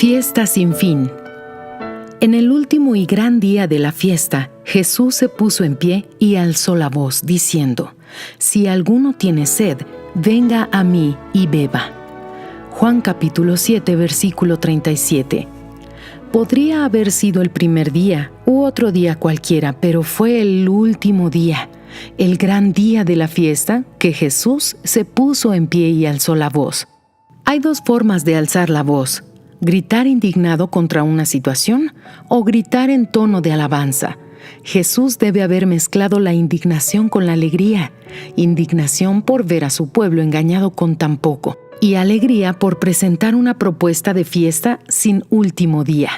Fiesta sin fin. En el último y gran día de la fiesta, Jesús se puso en pie y alzó la voz, diciendo: Si alguno tiene sed, venga a mí y beba. Juan capítulo 7, versículo 37. Podría haber sido el primer día u otro día cualquiera, pero fue el último día, el gran día de la fiesta, que Jesús se puso en pie y alzó la voz. Hay dos formas de alzar la voz: gritar indignado contra una situación o gritar en tono de alabanza. Jesús debe haber mezclado la indignación con la alegría, indignación por ver a su pueblo engañado con tan poco, y alegría por presentar una propuesta de fiesta sin último día.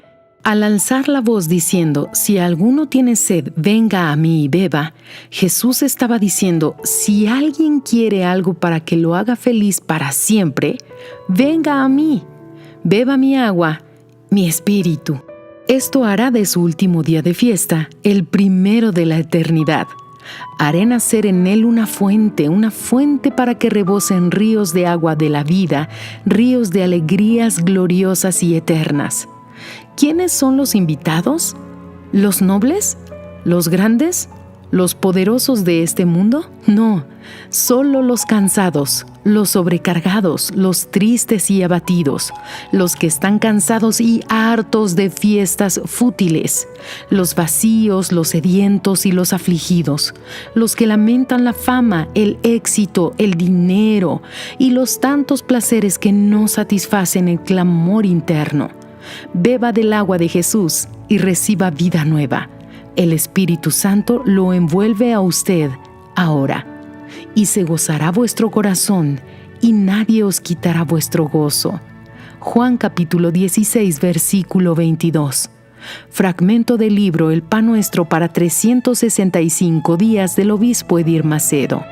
Al alzar la voz diciendo: si alguno tiene sed, venga a mí y beba, Jesús estaba diciendo: si alguien quiere algo para que lo haga feliz para siempre, venga a mí. Beba mi agua, mi espíritu. Esto hará de su último día de fiesta el primero de la eternidad. Haré nacer en él una fuente para que rebosen ríos de agua de la vida, ríos de alegrías gloriosas y eternas. ¿Quiénes son los invitados? ¿Los nobles? ¿Los grandes? ¿Los poderosos de este mundo? No, solo los cansados, los sobrecargados, los tristes y abatidos, los que están cansados y hartos de fiestas fútiles, los vacíos, los sedientos y los afligidos, los que lamentan la fama, el éxito, el dinero y los tantos placeres que no satisfacen el clamor interno. Beba del agua de Jesús y reciba vida nueva. El Espíritu Santo lo envuelve a usted ahora, y se gozará vuestro corazón, y nadie os quitará vuestro gozo. Juan capítulo 16, versículo 22. Fragmento del libro El Pan Nuestro para 365 días del obispo Edir Macedo.